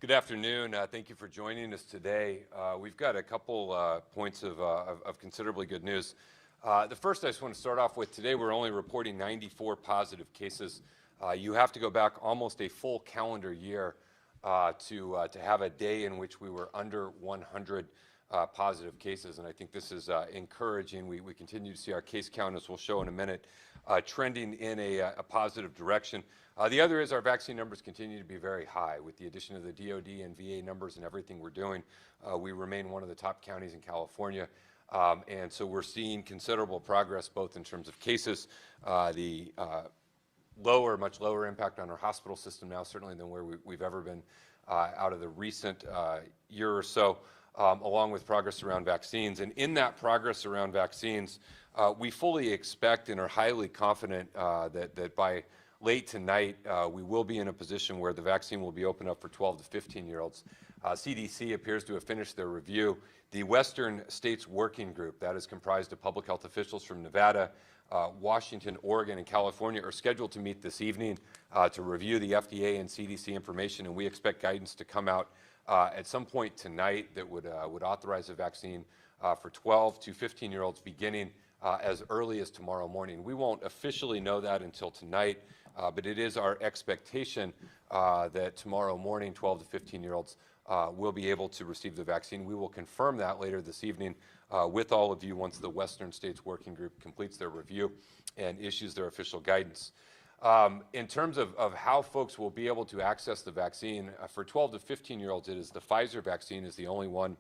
Good afternoon. Thank you for joining us today. We've got a couple points of considerably good news. The first I just want to start off with, today we're only reporting 94 positive cases. You have to go back almost a full calendar year to have a day in which we were under 100 positive cases, and I think this is encouraging. We continue to see our case count, as we'll show in a minute, trending in a positive direction. The other is our vaccine numbers continue to be very high. With the addition of the DoD and VA numbers and everything we're doing, we remain one of the top counties in California. And so we're seeing considerable progress both in terms of cases, the much lower impact on our hospital system now, certainly than where we've ever been out of the recent year or so, along with progress around vaccines. And in that progress around vaccines, we fully expect and are highly confident that by late tonight, we will be in a position where the vaccine will be opened up for 12 to 15-year-olds. CDC appears to have finished their review. The Western States Working Group, that is comprised of public health officials from Nevada, Washington, Oregon, and California, are scheduled to meet this evening to review the FDA and CDC information, and we expect guidance to come out at some point tonight that would authorize a vaccine for 12 to 15-year-olds beginning as early as tomorrow morning. We won't officially know that until tonight, but it is our expectation that tomorrow morning 12 to 15-year-olds will be able to receive the vaccine. We will confirm that later this evening with all of you once the Western States Working Group completes their review and issues their official guidance. In terms of how folks will be able to access the vaccine, for 12 to 15-year-olds, it is the Pfizer vaccine is the only one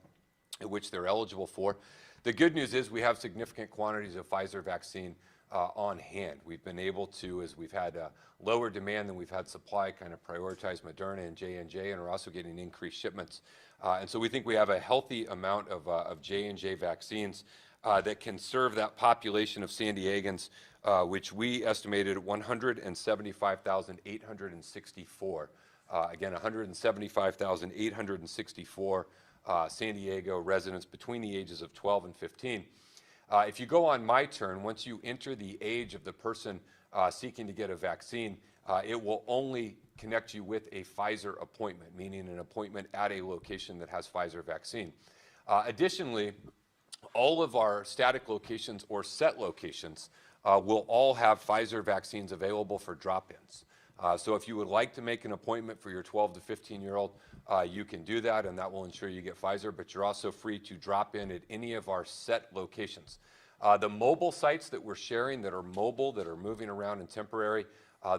in which they're eligible for. The good news is we have significant quantities of Pfizer vaccine on hand. We've been able to, as we've had lower demand than we've had supply, kind of prioritize Moderna and J&J, and are also getting increased shipments. And so we think we have a healthy amount of J&J vaccines that can serve that population of San Diegans, which we estimated 175,864. Again, 175,864 San Diego residents between the ages of 12 and 15. If you go on My Turn, once you enter the age of the person seeking to get a vaccine, it will only connect you with a Pfizer appointment, meaning an appointment at a location that has Pfizer vaccine. Additionally, all of our static locations or set locations will all have Pfizer vaccines available for drop-ins. So if you would like to make an appointment for your 12 to 15-year-old, you can do that, and that will ensure you get Pfizer, but you're also free to drop in at any of our set locations. The mobile sites that we're sharing that are mobile, that are moving around and temporary,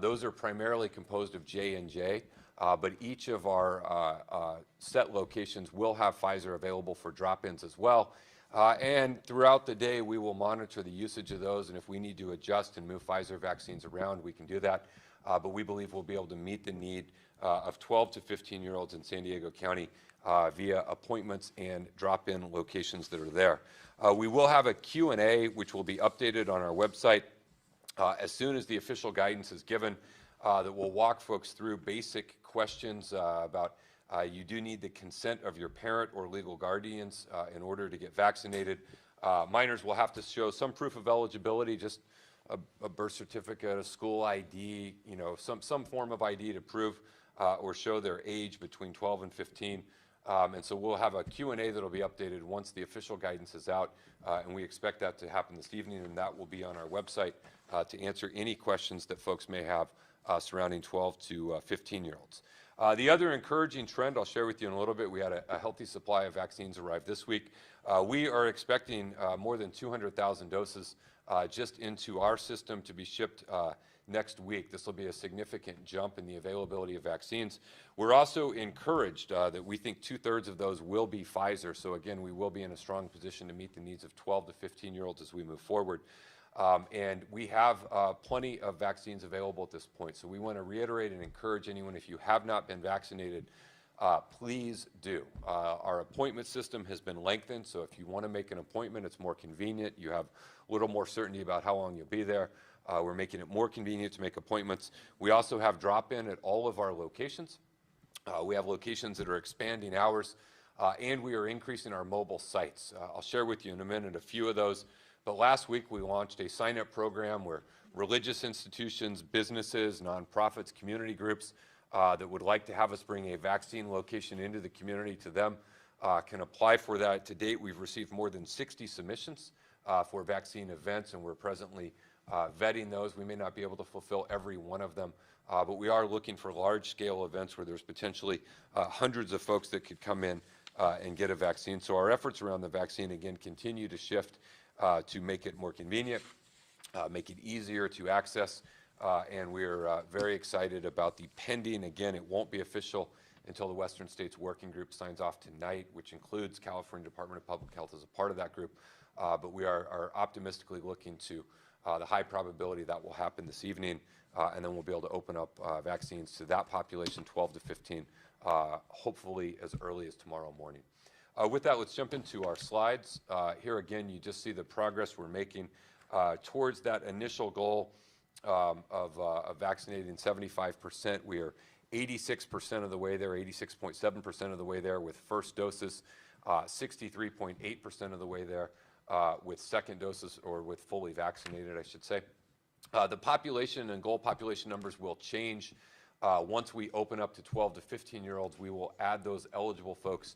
those are primarily composed of J&J, but each of our set locations will have Pfizer available for drop-ins as well. And throughout the day, we will monitor the usage of those, and if we need to adjust and move Pfizer vaccines around, we can do that. But we believe we'll be able to meet the need of 12 to 15-year-olds in San Diego County via appointments and drop-in locations that are there. We will have a Q&A, which will be updated on our website as soon as the official guidance is given, that will walk folks through basic questions about you do need the consent of your parent or legal guardians in order to get vaccinated. Minors will have to show some proof of eligibility, just a birth certificate, a school ID, some form of ID to prove or show their age between 12 and 15. And so we'll have a Q&A that will be updated once the official guidance is out, and we expect that to happen this evening, and that will be on our website to answer any questions that folks may have surrounding 12 to 15-year-olds. The other encouraging trend I'll share with you in a little bit, we had a healthy supply of vaccines arrive this week. We are expecting more than 200,000 doses just into our system to be shipped next week. This will be a significant jump in the availability of vaccines. We're also encouraged that we think 2/3 of those will be Pfizer. So again, we will be in a strong position to meet the needs of 12 to 15-year-olds as we move forward. And we have plenty of vaccines available at this point. So we want to reiterate and encourage anyone, if you have not been vaccinated, please do. Our appointment system has been lengthened, so if you want to make an appointment, it's more convenient. You have a little more certainty about how long you'll be there. We're making it more convenient to make appointments. We also have drop-in at all of our locations. We have locations that are expanding hours, and we are increasing our mobile sites. I'll share with you in a minute a few of those. But last week, we launched a sign-up program where religious institutions, businesses, nonprofits, community groups that would like to have us bring a vaccine location into the community to them can apply for that. To date, we've received more than 60 submissions for vaccine events, and we're presently vetting those. We may not be able to fulfill every one of them, but we are looking for large-scale events where there's potentially hundreds of folks that could come in and get a vaccine. So our efforts around the vaccine, again, continue to shift to make it more convenient, make it easier to access, and we're very excited about the pending. Again, it won't be official until the Western States Working Group signs off tonight, which includes California Department of Public Health as a part of that group. But we are optimistically looking to the high probability that will happen this evening, and then we'll be able to open up vaccines to that population, 12 to 15, hopefully as early as tomorrow morning. With that, let's jump into our slides. Here again, you just see the progress we're making towards that initial goal of vaccinating 75%. We are 86% of the way there, 86.7% of the way there with first doses, 63.8% of the way there with second doses, or with fully vaccinated, I should say. The population and goal population numbers will change. Once we open up to 12 to 15-year-olds, we will add those eligible folks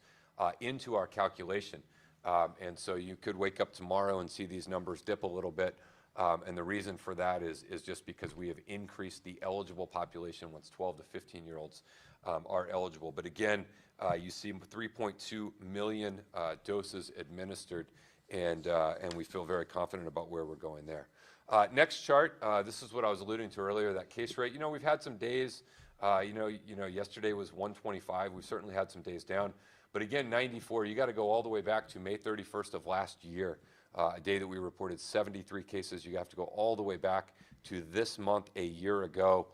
into our calculation. And so you could wake up tomorrow and see these numbers dip a little bit. And the reason for that is just because we have increased the eligible population once 12 to 15-year-olds are eligible. But again, you see 3.2 million doses administered, and we feel very confident about where we're going there. Next chart, this is what I was alluding to earlier, that case rate. You know, we've had some days, yesterday was 125. We've certainly had some days down. But again, 94, you got to go all the way back to May 31st of last year, a day that we reported 73 cases. You have to go all the way back to this month a year ago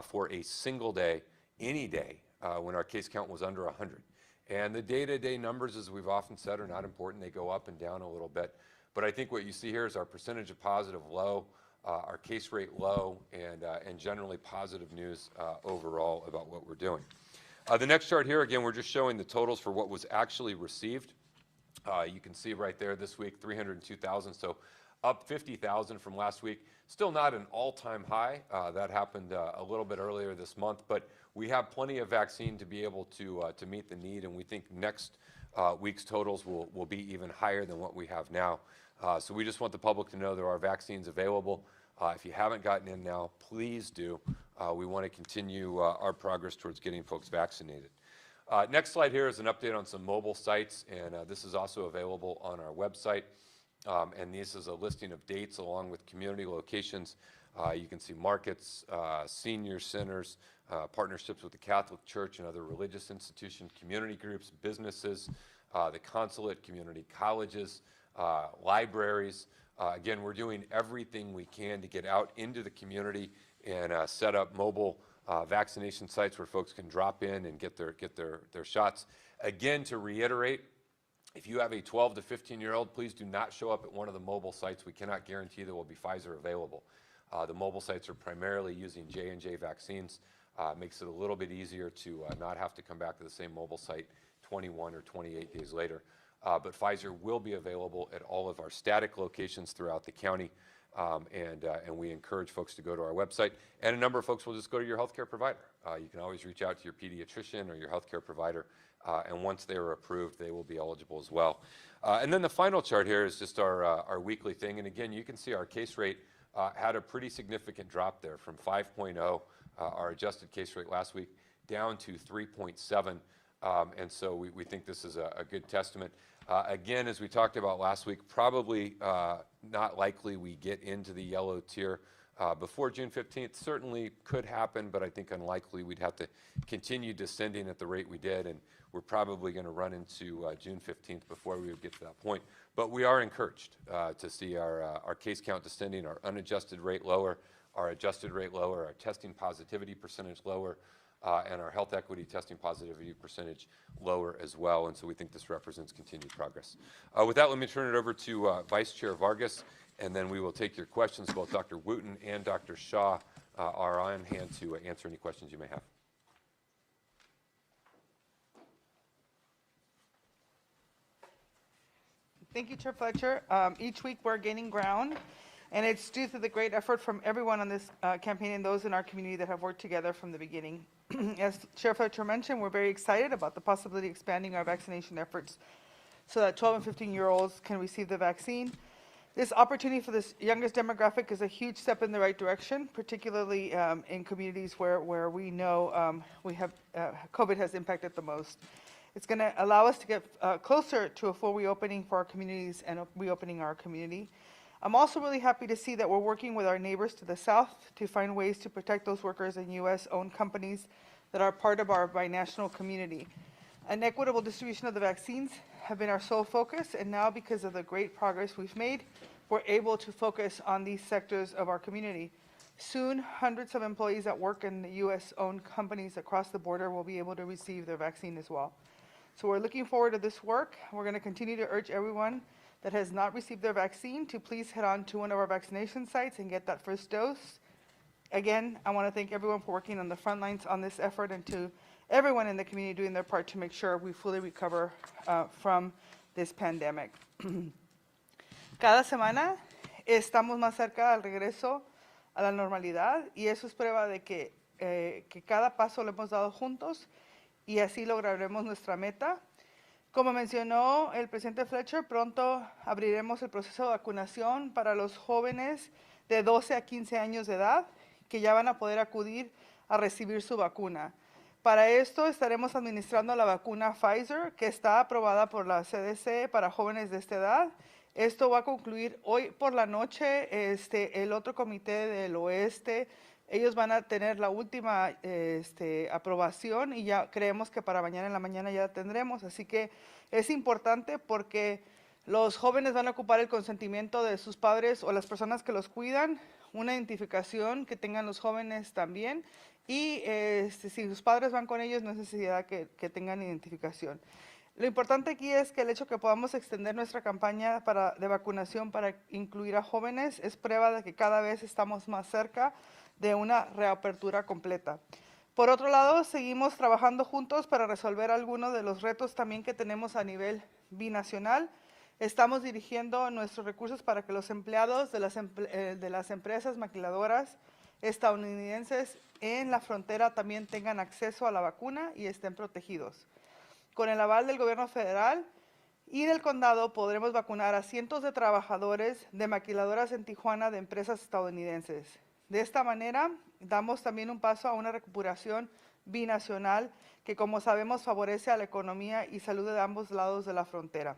for a single day, any day, when our case count was under 100. And the day-to-day numbers, as we've often said, are not important. They go up and down a little bit. But I think what you see here is our percentage of positive low, our case rate low, and generally positive news overall about what we're doing. The next chart here, again, we're just showing the totals for what was actually received. You can see right there this week, 302,000, so up 50,000 from last week. Still not an all-time high. That happened a little bit earlier this month, but we have plenty of vaccine to be able to meet the need, and we think next week's totals will be even higher than what we have now. So we just want the public to know there are vaccines available. If you haven't gotten in now, please do. We want to continue our progress towards getting folks vaccinated. Next slide here is an update on some mobile sites, and this is also available on our website. And this is a listing of dates along with community locations. You can see markets, senior centers, partnerships with the Catholic Church and other religious institutions, community groups, businesses, the consulate, community colleges, libraries. Again, we're doing everything we can to get out into the community and set up mobile vaccination sites where folks can drop in and get their shots. Again, to reiterate, if you have a 12 to 15-year-old, please do not show up at one of the mobile sites. We cannot guarantee there will be Pfizer available. The mobile sites are primarily using J&J vaccines. Makes it a little bit easier to not have to come back to the same mobile site 21 or 28 days later. But Pfizer will be available at all of our static locations throughout the county, and we encourage folks to go to our website. And a number of folks will just go to your healthcare provider. You can always reach out to your pediatrician or your healthcare provider, and once they are approved, they will be eligible as well. And then the final chart here is just our weekly thing. And again, you can see our case rate had a pretty significant drop there from 5.0, our adjusted case rate last week, down to 3.7. And so we think this is a good testament. Again, as we talked about last week, probably not likely we get into the yellow tier before June 15th. Certainly could happen, but I think unlikely. We'd have to continue descending at the rate we did, and we're probably going to run into June 15th before we would get to that point. But we are encouraged to see our case count descending, our unadjusted rate lower, our adjusted rate lower, our testing positivity percentage lower, and our health equity testing positivity percentage lower as well. And so we think this represents continued progress. With that, let me turn it over to Vice Chair Vargas, and then we will take your questions. Both Dr. Wooten and Dr. Shaw are on hand to answer any questions you may have. Thank you, Chair Fletcher. Each week we're gaining ground. And it's due to the great effort from everyone on this campaign and those in our community that have worked together from the beginning. As Chair Fletcher mentioned, we're very excited about the possibility of expanding our vaccination efforts so that 12 and 15-year-olds can receive the vaccine. This opportunity for this youngest demographic is a huge step in the right direction, particularly in communities where we know COVID has impacted the most. It's going to allow us to get closer to a full reopening for our communities and reopening our community. I'm also really happy to see that we're working with our neighbors to the south to find ways to protect those workers in U.S.-owned companies that are part of our binational community. An equitable distribution of the vaccines have been our sole focus, and now because of the great progress we've made, we're able to focus on these sectors of our community. Soon, hundreds of employees that work in the U.S.-owned companies across the border will be able to receive their vaccine as well. So we're looking forward to this work. We're going to continue to urge everyone that has not received their vaccine to please head on to one of our vaccination sites and get that first dose. Again, I want to thank everyone for working on the front lines on this effort, and to everyone in the community doing their part to make sure we fully recover from this pandemic. Cada semana estamos más cerca al regreso a la normalidad, y eso es prueba de que cada paso lo hemos dado juntos y así lograremos nuestra meta. Como mencionó el presidente Fletcher, pronto abriremos el proceso de vacunación para los jóvenes de 12 a 15 años de edad que ya van a poder acudir a recibir su vacuna. Para esto estaremos administrando la vacuna Pfizer, que está aprobada por la CDC para jóvenes de esta edad. Esto va a concluir hoy por la noche. El otro comité del oeste, ellos van a tener la última aprobación, y ya creemos que para mañana en la mañana ya la tendremos. Así que es importante porque los jóvenes van a ocupar el consentimiento de sus padres o las personas que los cuidan, una identificación que tengan los jóvenes también, y si sus padres van con ellos no es necesidad que tengan identificación. Lo importante aquí es que el hecho que podamos extender nuestra campaña de vacunación para incluir a jóvenes es prueba de que cada vez estamos más cerca de una reapertura completa. Por otro lado, seguimos trabajando juntos para resolver algunos de los retos también que tenemos a nivel binacional. Estamos dirigiendo nuestros recursos para que los empleados de las empresas maquiladoras estadounidenses en la frontera también tengan acceso a la vacuna y estén protegidos. Con el aval del gobierno federal y del condado podremos vacunar a cientos de trabajadores de maquiladoras en Tijuana de empresas estadounidenses. De esta manera, damos también un paso a una recuperación binacional que, como sabemos, favorece a la economía y salud de ambos lados de la frontera.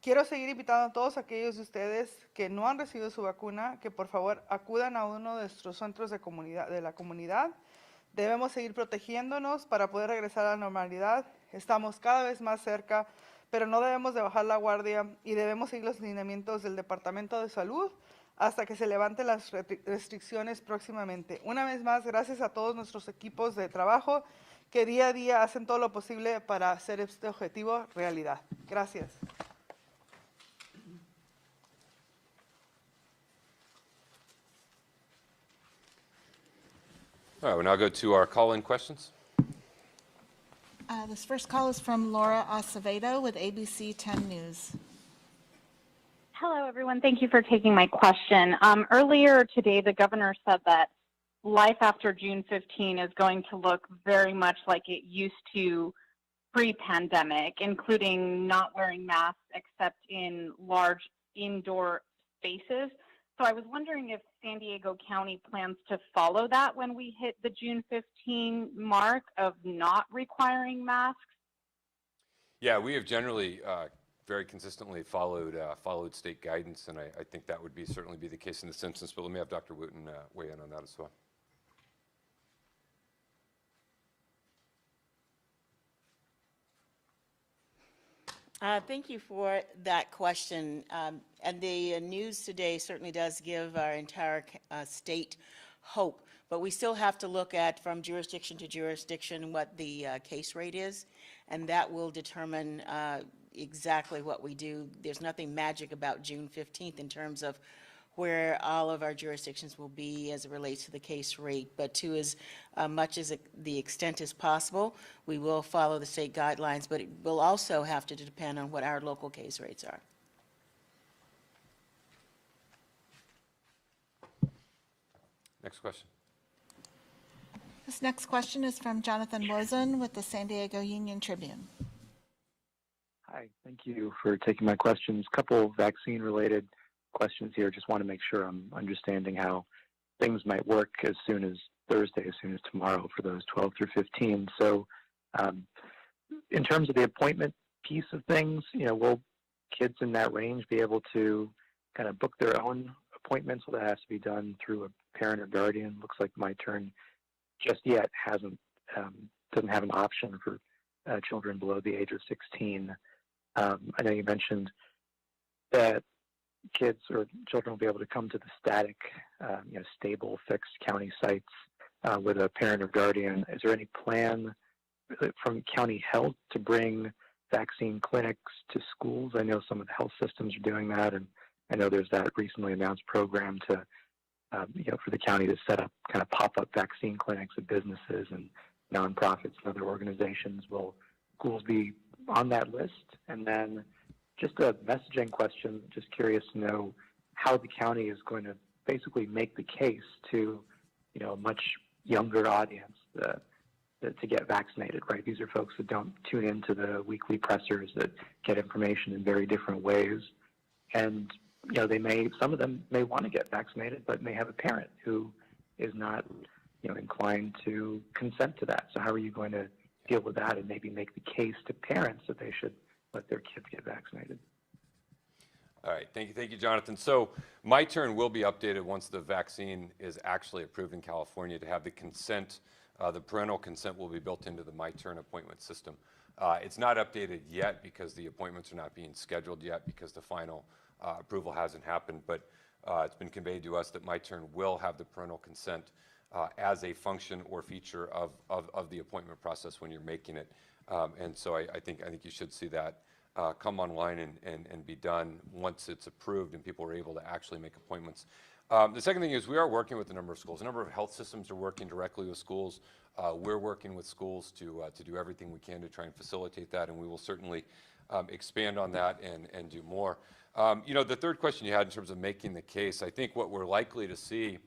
Quiero seguir invitando a todos aquellos de ustedes que no han recibido su vacuna, que por favor acudan a uno de nuestros centros de la comunidad. Debemos seguir protegiéndonos para poder regresar a la normalidad. Estamos cada vez más cerca, pero no debemos de bajar la guardia y debemos seguir los lineamientos del Departamento de Salud hasta que se levanten las restricciones próximamente. Una vez más, gracias a todos nuestros equipos de trabajo que día a día hacen todo lo posible para hacer este objetivo realidad. Gracias. All right, we'll now go to our call-in questions. This first call is from Laura Acevedo with ABC 10 News. Hello, everyone. Thank you for taking my question. Earlier today, the governor said that life after June 15 is going to look very much like it used to pre-pandemic, including not wearing masks except in large indoor spaces. So I was wondering if San Diego County plans to follow that when we hit the June 15 mark of not requiring masks. Yeah, we have generally very consistently followed state guidance, and I think that would certainly be the case in this instance. But let me have Dr. Wooten weigh in on that as well. Thank you for that question. And the news today certainly does give our entire state hope, but we still have to look at, from jurisdiction to jurisdiction, what the case rate is, and that will determine exactly what we do. There's nothing magic about June 15th in terms of where all of our jurisdictions will be as it relates to the case rate, but to as much as the extent as possible, we will follow the state guidelines, but it will also have to depend on what our local case rates are. Next question. This next question is from Jonathan Wozen with the San Diego Union Tribune. Hi, thank you for taking my questions. Couple vaccine-related questions here. Just want to make sure I'm understanding how things might work as soon as Thursday, as soon as tomorrow for those 12 through 15. So in terms of the appointment piece of things, will kids in that range be able to kind of book their own appointments? Will that has to be done through a parent or guardian? Looks like My Turn just yet doesn't have an option for children below the age of 16. I know you mentioned that kids or children will be able to come to the static, stable, fixed county sites with a parent or guardian. Is there any plan from county health to bring vaccine clinics to schools? I know some of the health systems are doing that, and I know there's that recently announced program to, for the county to set up kind of pop-up vaccine clinics at businesses and nonprofits and other organizations. Will schools be on that list? And then just a messaging question, just curious to know how the county is going to basically make the case to, a much younger audience to get vaccinated, right? These are folks that don't tune into the weekly pressers, that get information in very different ways. And, some of them may want to get vaccinated, but may have a parent who is not, inclined to consent to that. So how are you going to deal with that and maybe make the case to parents that they should let their kids get vaccinated? All right, thank you, Jonathan. So My Turn will be updated once the vaccine is actually approved in California to have the consent. The parental consent will be built into the My Turn appointment system. It's not updated yet because the appointments are not being scheduled yet because the final approval hasn't happened, but it's been conveyed to us that My Turn will have the parental consent as a function or feature of the appointment process when you're making it. And so I think you should see that come online and be done once it's approved and people are able to actually make appointments. The second thing is we are working with a number of schools. A number of health systems are working directly with schools. We're working with schools to do everything we can to try and facilitate that, and we will certainly expand on that and do more. The third question you had in terms of making the case, I think what we're likely to see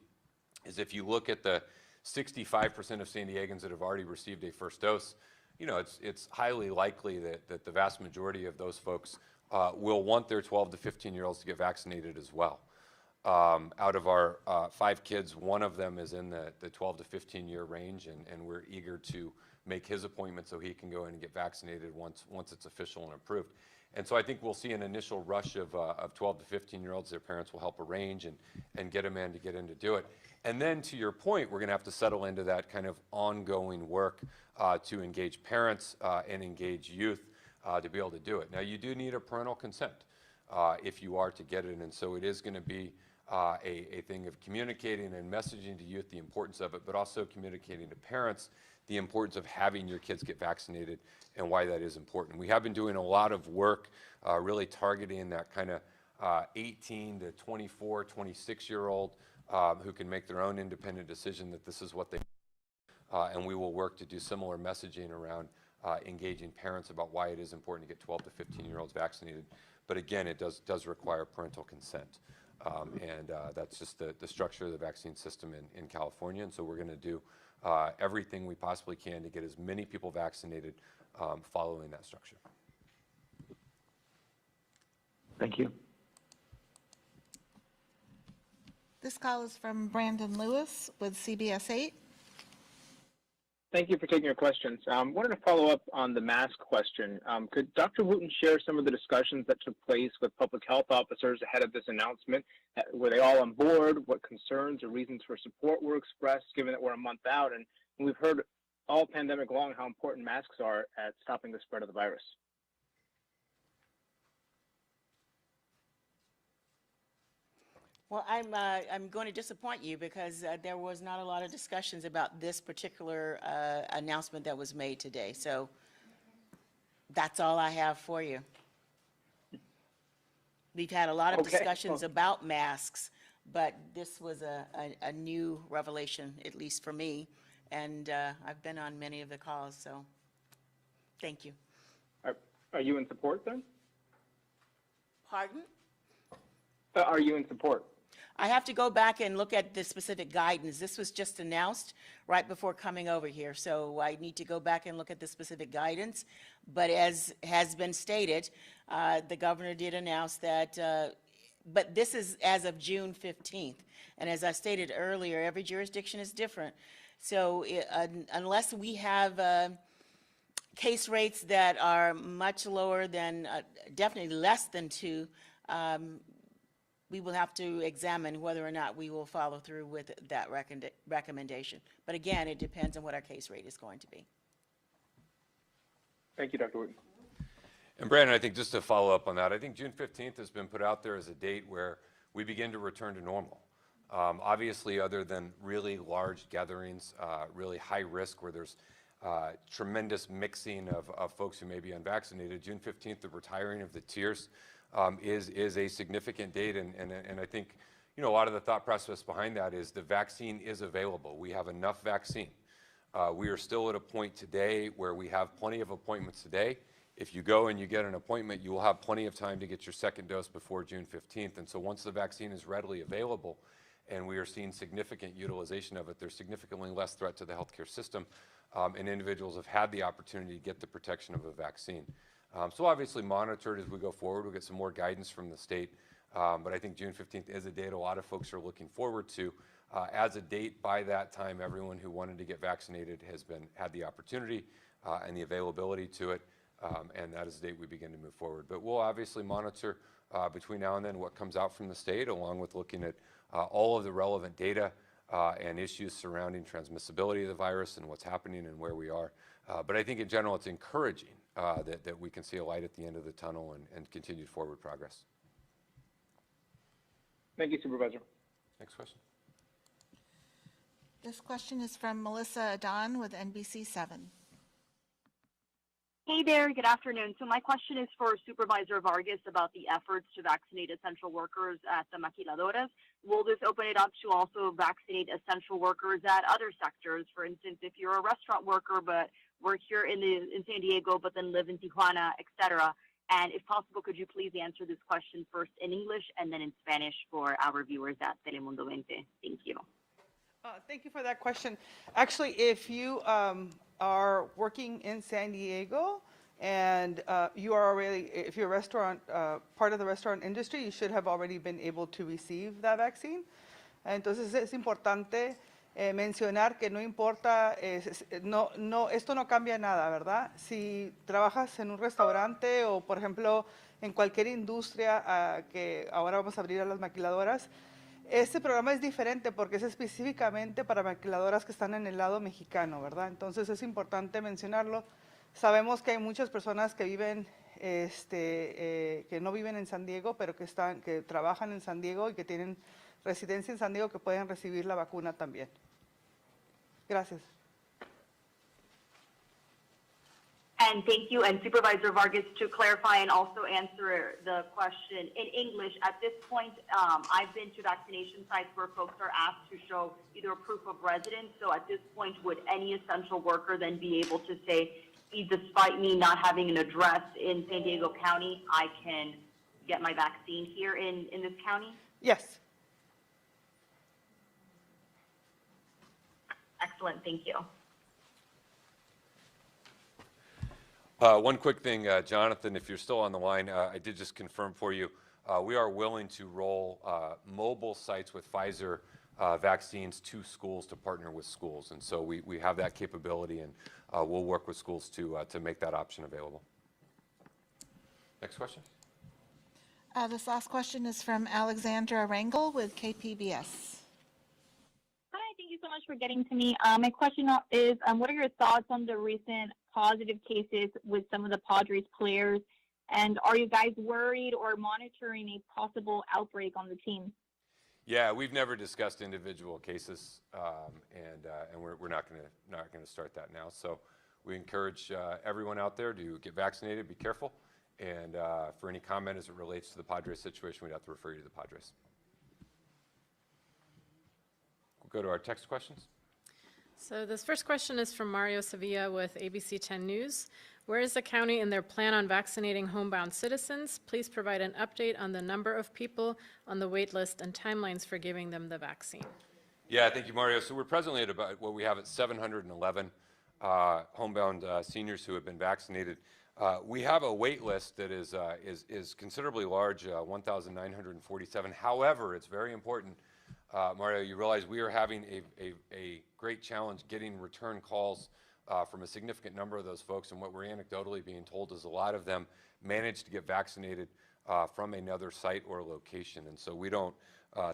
is if you look at the 65% of San Diegans that have already received a first dose, it's highly likely that the vast majority of those folks will want their 12 to 15-year-olds to get vaccinated as well. Out of our 5 kids, one of them is in the 12 to 15-year range, and we're eager to make his appointment so he can go in and get vaccinated once it's official and approved. And so I think we'll see an initial rush of 12 to 15-year-olds. Their parents will help arrange and get them in to do it. And then to your point, we're going to have to settle into that kind of ongoing work to engage parents and engage youth to be able to do it. Now, you do need a parental consent if you are to get it, and so it is going to be a thing of communicating and messaging to youth the importance of it, but also communicating to parents the importance of having your kids get vaccinated and why that is important. We have been doing a lot of work really targeting that kind of 18 to 24, 26-year-old who can make their own independent decision that this is what they and we will work to do similar messaging around engaging parents about why it is important to get 12 to 15-year-olds vaccinated. But again, it does require parental consent. And that's just the structure of the vaccine system in California. And so we're going to do everything we possibly can to get as many people vaccinated following that structure. Thank you. This call is from Brandon Lewis with CBS 8. Thank you for taking your questions. Wanted to follow up on the mask question. Could Dr. Wooten share some of the discussions that took place with public health officers ahead of this announcement? Were they all on board? What concerns or reasons for support were expressed, given that we're a month out? And we've heard all pandemic long how important masks are at stopping the spread of the virus. Well, I'm going to disappoint you because there was not a lot of discussions about this particular announcement that was made today. So that's all I have for you. We've had a lot of discussions about masks, but this was a new revelation, at least for me. And I've been on many of the calls, so thank you. Are you in support then? Pardon? Are you in support? I have to go back and look at the specific guidance. This was just announced right before coming over here, so I need to go back and look at the specific guidance. But as has been stated, the governor did announce that, but this is as of June 15th. And as I stated earlier, every jurisdiction is different. So unless we have case rates that are much lower than, definitely less than 2, we will have to examine whether or not we will follow through with that recommendation. But again, it depends on what our case rate is going to be. Thank you, Dr. Wooten. And Brandon, I think just to follow up on that, I think June 15th has been put out there as a date where we begin to return to normal. Obviously, other than really large gatherings, really high risk where there's tremendous mixing of folks who may be unvaccinated, June 15th, the retiring of the tiers, is a significant date, and I think, you know, a lot of the thought process behind that is the vaccine is available. We have enough vaccine. We are still at a point today where we have plenty of appointments today. If you go and you get an appointment, you will have plenty of time to get your second dose before June 15th, and so once the vaccine is readily available and we are seeing significant utilization of it, there's significantly less threat to the healthcare system, and individuals have had the opportunity to get the protection of a vaccine. So obviously monitor it as we go forward. We'll get some more guidance from the state, but I think June 15th is a date a lot of folks are looking forward to. As a date, by that time, everyone who wanted to get vaccinated has had the opportunity and the availability to it, and that is the date we begin to move forward. But we'll obviously monitor between now and then what comes out from the state, along with looking at all of the relevant data and issues surrounding transmissibility of the virus and what's happening and where we are. But I think in general it's encouraging that we can see a light at the end of the tunnel and continued forward progress. Thank you, Supervisor. Next question. This question is from Melissa Adon with NBC7. Hey there, good afternoon. So my question is for Supervisor Vargas about the efforts to vaccinate essential workers at the maquiladoras. Will this open it up to also vaccinate essential workers at other sectors? For instance, if you're a restaurant worker but work here in San Diego but then live in Tijuana, etc. And if possible, could you please answer this question first in English and then in Spanish for our viewers at Telemundo 20? Thank you. Thank you for that question. Actually, if you are working in San Diego and you are already, if you're a restaurant, part of the restaurant industry, you should have already been able to receive that vaccine. Entonces es importante mencionar que no importa, esto no cambia nada, ¿verdad? Si trabajas en un restaurante o, por ejemplo, en cualquier industria que ahora vamos a abrir a las maquiladoras, este programa es diferente porque es específicamente para maquiladoras que están en el lado mexicano, ¿verdad? Entonces es importante mencionarlo. Sabemos que hay muchas personas que viven, que no viven en San Diego, pero que trabajan en San Diego y que tienen residencia en San Diego que pueden recibir la vacuna también. Gracias. And thank you. And Supervisor Vargas, to clarify and also answer the question in English, at this point, I've been to vaccination sites where folks are asked to show either a proof of residence. So at this point, would any essential worker then be able to say, despite me not having an address in San Diego County, I can get my vaccine here in this county? Yes. Excellent. Thank you. One quick thing, Jonathan, if you're still on the line, I did just confirm for you, we are willing to roll mobile sites with Pfizer vaccines to schools to partner with schools. And so we have that capability, and we'll work with schools to make that option available. Next question. This last question is from Alexandra Rangel with KPBS. Hi, thank you so much for getting to me. My question is, what are your thoughts on the recent positive cases with some of the Padres players? And are you guys worried or monitoring a possible outbreak on the team? Yeah, we've never discussed individual cases, and we're not going to start that now. So we encourage everyone out there to get vaccinated, be careful, and for any comment as it relates to the Padres situation, we'd have to refer you to the Padres. We'll go to our text questions. So this first question is from Mario Sevilla with ABC 10 News. Where is the county in their plan on vaccinating homebound citizens? Please provide an update on the number of people on the wait list and timelines for giving them the vaccine. Yeah, thank you, Mario. So we're presently at about what we have at 711 homebound seniors who have been vaccinated. We have a wait list that is considerably large, 1,947. However, it's very important, Mario, you realize we are having a great challenge getting return calls from a significant number of those folks, and what we're anecdotally being told is a lot of them managed to get vaccinated from another site or location. And so we don't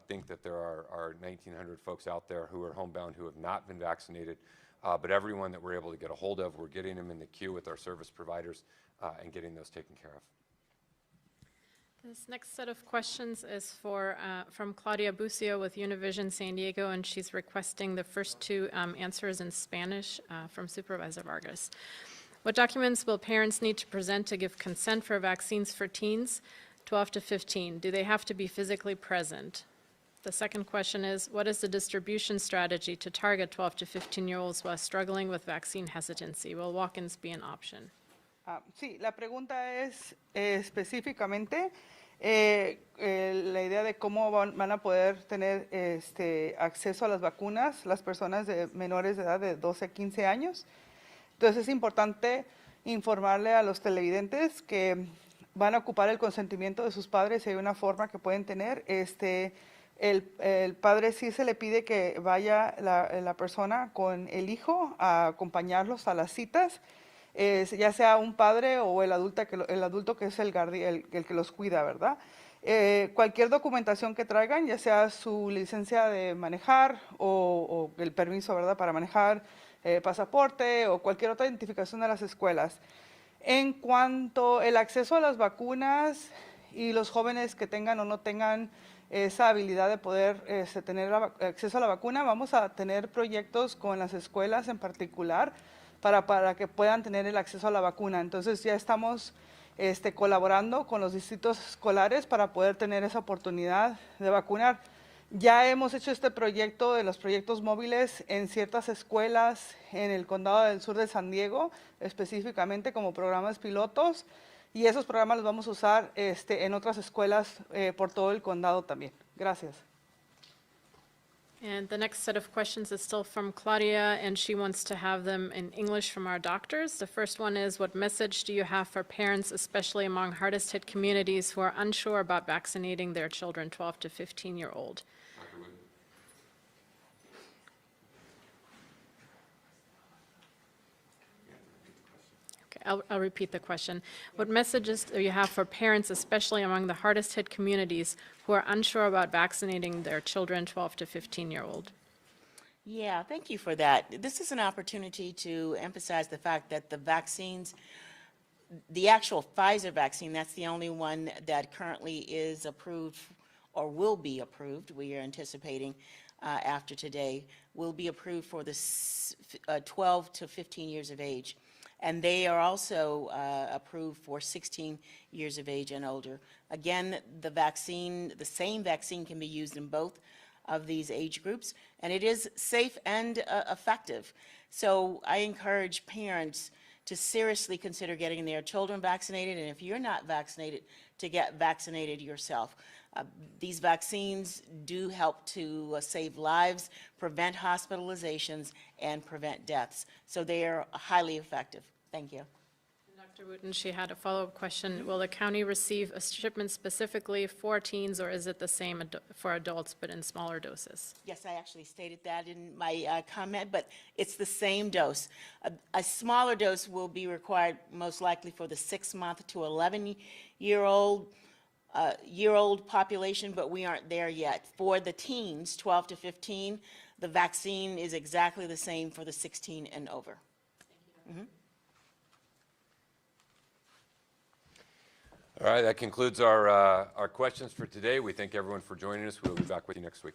think that there are 1,900 folks out there who are homebound who have not been vaccinated, but everyone that we're able to get a hold of, we're getting them in the queue with our service providers and getting those taken care of. This next set of questions is from Claudia Bucio with Univision San Diego, and she's requesting the first two answers in Spanish from Supervisor Vargas. What documents will parents need to present to give consent for vaccines for teens 12 to 15? Do they have to be physically present? The second question is, what is the distribution strategy to target 12 to 15-year-olds who are struggling with vaccine hesitancy? Will walk-ins be an option? Sí, la pregunta es específicamente la idea de cómo van a poder tener acceso a las vacunas las personas de menores de edad de 12 a 15 años. Entonces es importante informarle a los televidentes que van a ocupar el consentimiento de sus padres y hay una forma que pueden tener. El padre sí se le pide que vaya la persona con el hijo a acompañarlos a las citas, ya sea un padre o el adulto que es el que los cuida, ¿verdad? Cualquier documentación que traigan, ya sea su licencia de manejar o el permiso, ¿verdad?, para manejar, pasaporte o cualquier otra identificación de las escuelas. En cuanto al acceso a las vacunas y los jóvenes que tengan o no tengan esa habilidad de poder tener acceso a la vacuna, vamos a tener proyectos con las escuelas en particular para que puedan tener el acceso a la vacuna. Entonces ya estamos colaborando con los distritos escolares para poder tener esa oportunidad de vacunar. Ya hemos hecho este proyecto de los proyectos móviles en ciertas escuelas en el condado del sur de San Diego, específicamente como programas pilotos, y esos programas los vamos a usar en otras escuelas por todo el condado también. Gracias. And the next set of questions is still from Claudia, and she wants to have them in English from our doctors. The first one is, what message do you have for parents, especially among hardest hit communities who are unsure about vaccinating their children 12 to 15-year-old? I'll repeat the question. What messages do you have for parents, especially among the hardest hit communities, who are unsure about vaccinating their children 12 to 15-year-old? Yeah, thank you for that. This is an opportunity to emphasize the fact that the vaccines, the actual Pfizer vaccine, that's the only one that currently is approved or will be approved, we are anticipating after today, will be approved for the 12 to 15 years of age. And they are also approved for 16 years of age and older. Again, the same vaccine can be used in both of these age groups, and it is safe and effective. So I encourage parents to seriously consider getting their children vaccinated, and if you're not vaccinated, to get vaccinated yourself. These vaccines do help to save lives, prevent hospitalizations, and prevent deaths. So they are highly effective. Thank you. Dr. Wooten, she had a follow-up question. Will the county receive a shipment specifically for teens, or is it the same for adults but in smaller doses? Yes, I actually stated that in my comment, but it's the same dose. A smaller dose will be required most likely for the 6-month to 11-year-old population, but we aren't there yet. For the teens, 12 to 15, the vaccine is exactly the same for the 16 and over. Thank you. All right, that concludes our questions for today. We thank everyone for joining us. We'll be back with you next week.